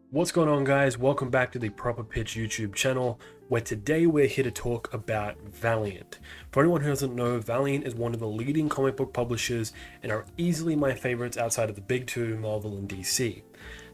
What's going on, guys? Welcome back to the Proper Pitch YouTube channel, where today we're here to talk about Valiant. For anyone who doesn't know, Valiant is one of the leading comic book publishers and are easily my favorites outside of the big two, Marvel and DC.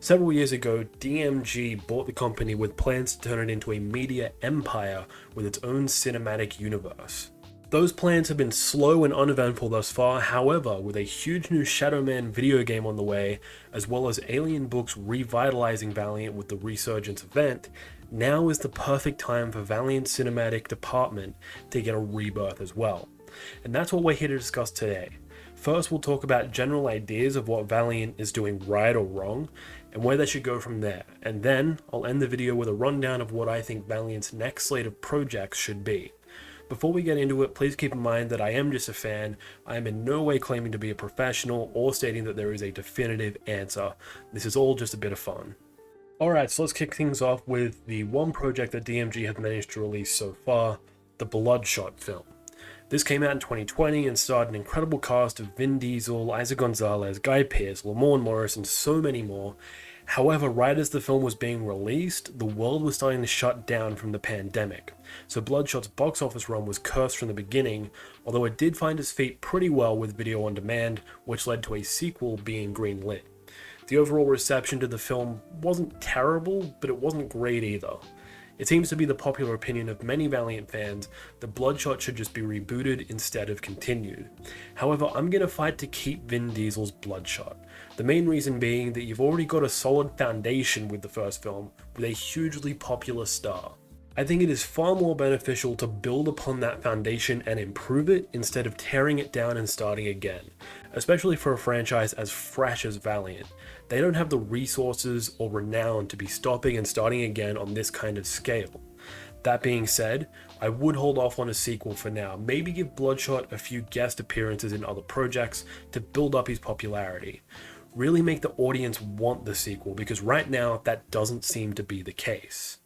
Several years ago, DMG bought the company with plans to turn it into a media empire with its own cinematic universe. Those plans have been slow and uneventful thus far. However, with a huge new Shadow Man video game on the way, as well as Alien books revitalizing Valiant with the Resurgence event, now is the perfect time for Valiant Cinematic Department to get a rebirth as well. And that's what we're here to discuss today. First, we'll talk about general ideas of what Valiant is doing right or wrong, and where they should go from there. And then, I'll end the video with a rundown of what I think Valiant's next slate of projects should be. Before we get into it, please keep in mind that I am just a fan. I am in no way claiming to be a professional or stating that there is a definitive answer. This is all just a bit of fun. Alright, so let's kick things off with the one project that DMG has managed to release so far, the Bloodshot film. This came out in 2020 and starred an incredible cast of Vin Diesel, Isaac Gonzalez, Guy Pearce, Lamorne Morris, and so many more. However, right as the film was being released, the world was starting to shut down from the pandemic, so Bloodshot's box office run was cursed from the beginning, although it did find its feet pretty well with video on demand, which led to a sequel being greenlit. The overall reception to the film wasn't terrible, but it wasn't great either. It seems to be the popular opinion of many Valiant fans that Bloodshot should just be rebooted instead of continued. However, I'm going to fight to keep Vin Diesel's Bloodshot. The main reason being that you've already got a solid foundation with the first film, with a hugely popular star. I think it is far more beneficial to build upon that foundation and improve it instead of tearing it down and starting again, especially for a franchise as fresh as Valiant. They don't have the resources or renown to be stopping and starting again on this kind of scale. That being said, I would hold off on a sequel for now, maybe give Bloodshot a few guest appearances in other projects to build up his popularity. Really make the audience want the sequel, because right now that doesn't seem to be the case.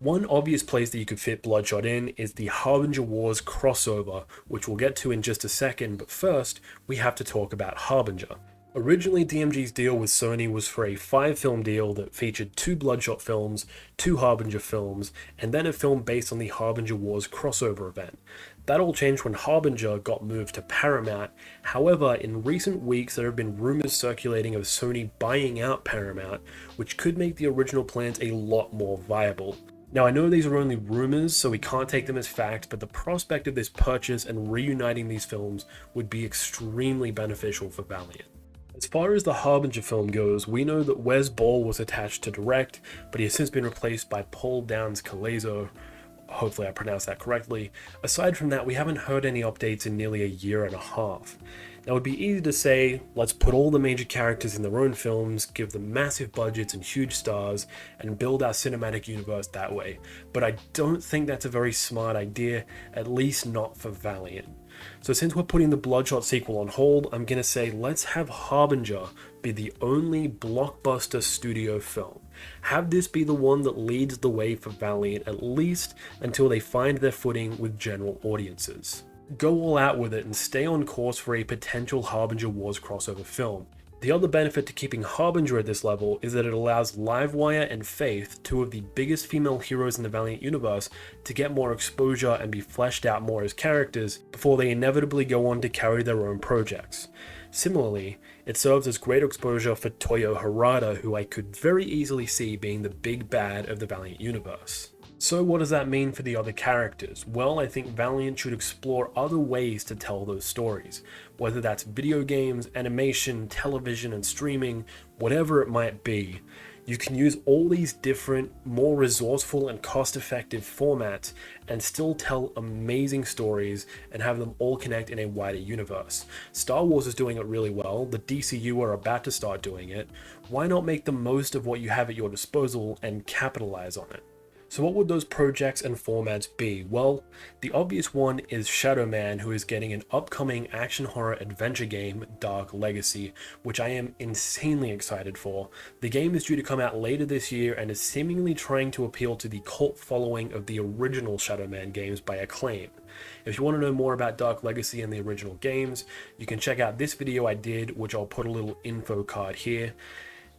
One obvious place that you could fit Bloodshot in is the Harbinger Wars crossover, which we'll get to in just a second, but first, we have to talk about Harbinger. Originally, DMG's deal with Sony was for a 5-film deal that featured 2 Bloodshot films, 2 Harbinger films, and then a film based on the Harbinger Wars crossover event. That all changed when Harbinger got moved to Paramount. However, in recent weeks there have been rumors circulating of Sony buying out Paramount, which could make the original plans a lot more viable. Now, I know these are only rumors, so we can't take them as fact, but the prospect of this purchase and reuniting these films would be extremely beneficial for Valiant. As far as the Harbinger film goes, we know that Wes Ball was attached to direct, but he has since been replaced by Paul Downs-Calazo. Hopefully I pronounced that correctly. Aside from that, we haven't heard any updates in nearly a year and a half. Now, it would be easy to say, let's put all the major characters in their own films, give them massive budgets and huge stars, and build our cinematic universe that way. But I don't think that's a very smart idea, at least not for Valiant. So since we're putting the Bloodshot sequel on hold, I'm gonna say let's have Harbinger be the only blockbuster studio film. Have this be the one that leads the way for Valiant, at least until they find their footing with general audiences. Go all out with it and stay on course for a potential Harbinger Wars crossover film. The other benefit to keeping Harbinger at this level is that it allows Livewire and Faith, 2 of the biggest female heroes in the Valiant universe, to get more exposure and be fleshed out more as characters before they inevitably go on to carry their own projects. Similarly, it serves as great exposure for Toyo Harada, who I could very easily see being the big bad of the Valiant universe. So what does that mean for the other characters? Well, I think Valiant should explore other ways to tell those stories, whether that's video games, animation, television, and streaming, whatever it might be. You can use all these different, more resourceful and cost-effective formats and still tell amazing stories and have them all connect in a wider universe. Star Wars is doing it really well, the DCU are about to start doing it. Why not make the most of what you have at your disposal and capitalize on it? So what would those projects and formats be? Well, the obvious one is Shadow Man, who is getting an upcoming action horror adventure game, Dark Legacy, which I am insanely excited for. The game is due to come out later this year and is seemingly trying to appeal to the cult following of the original Shadow Man games by Acclaim. If you want to know more about Dark Legacy and the original games, you can check out this video I did, which I'll put a little info card here.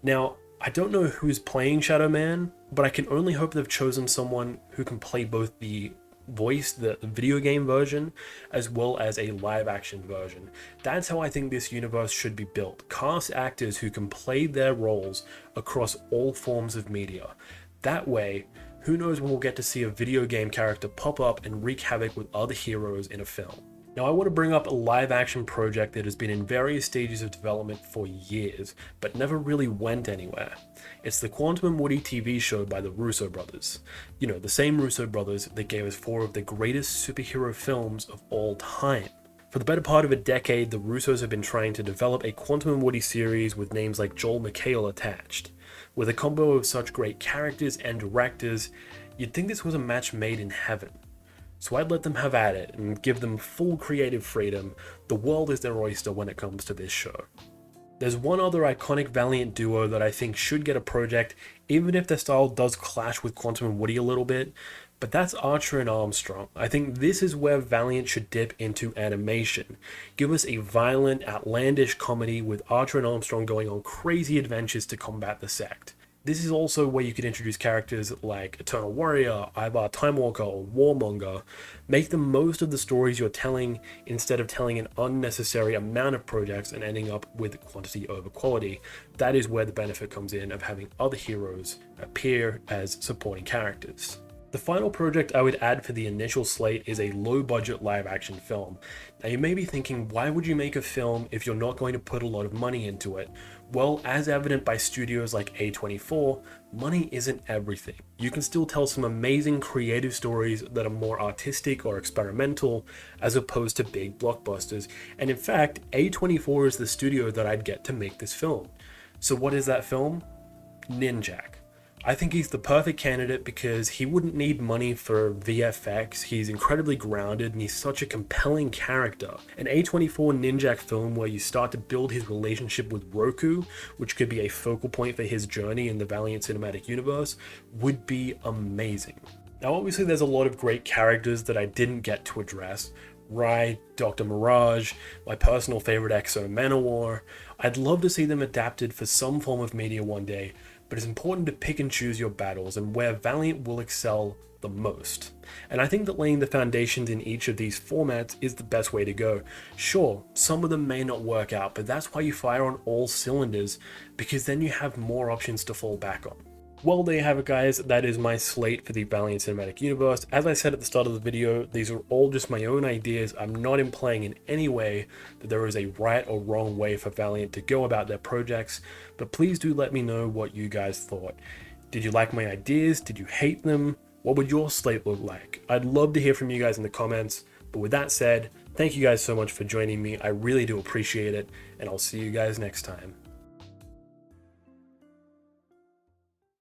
Now, I don't know who's playing Shadow Man, but I can only hope they've chosen someone who can play both the voice, the video game version, as well as a live action version. That's how I think this universe should be built. Cast actors who can play their roles across all forms of media. That way, who knows when we'll get to see a video game character pop up and wreak havoc with other heroes in a film. Now I want to bring up a live action project that has been in various stages of development for years, but never really went anywhere. It's the Quantum and Woody TV show by the Russo brothers. You know, the same Russo brothers that gave us 4 of the greatest superhero films of all time. For the better part of a decade, the Russos have been trying to develop a Quantum and Woody series with names like Joel McHale attached. With a combo of such great characters and directors, you'd think this was a match made in heaven. So I'd let them have at it and give them full creative freedom. The world is their oyster when it comes to this show. There's one other iconic Valiant duo that I think should get a project, even if their style does clash with Quantum and Woody a little bit, but that's Archer and Armstrong. I think this is where Valiant should dip into animation. Give us a violent, outlandish comedy with Archer and Armstrong going on crazy adventures to combat the sect. This is also where you could introduce characters like Eternal Warrior, Ivar Time Walker, or Warmonger. Make the most of the stories you're telling instead of telling an unnecessary amount of projects and ending up with quantity over quality. That is where the benefit comes in of having other heroes appear as supporting characters. The final project I would add for the initial slate is a low-budget live-action film. Now you may be thinking, why would you make a film if you're not going to put a lot of money into it? Well, as evident by studios like A24, money isn't everything. You can still tell some amazing creative stories that are more artistic or experimental as opposed to big blockbusters. And in fact, A24 is the studio that I'd get to make this film. So what is that film? Ninjak. I think he's the perfect candidate because he wouldn't need money for VFX, he's incredibly grounded and he's such a compelling character. An A24 Ninjak film where you start to build his relationship with Roku, which could be a focal point for his journey in the Valiant Cinematic Universe, would be amazing. Now obviously there's a lot of great characters that I didn't get to address. Rai, Dr. Mirage, my personal favorite Exo Manowar. I'd love to see them adapted for some form of media one day, but it's important to pick and choose your battles and where Valiant will excel the most. And I think that laying the foundations in each of these formats is the best way to go. Sure, some of them may not work out, but that's why you fire on all cylinders, because then you have more options to fall back on. Well, there you have it, guys. That is my slate for the Valiant Cinematic Universe. As I said at the start of the video, these are all just my own ideas. I'm not implying in any way that there is a right or wrong way for Valiant to go about their projects, but please do let me know what you guys thought. Did you like my ideas? Did you hate them? What would your slate look like? I'd love to hear from you guys in the comments, but with that said, thank you guys so much for joining me. I really do appreciate it, and I'll see you guys next time.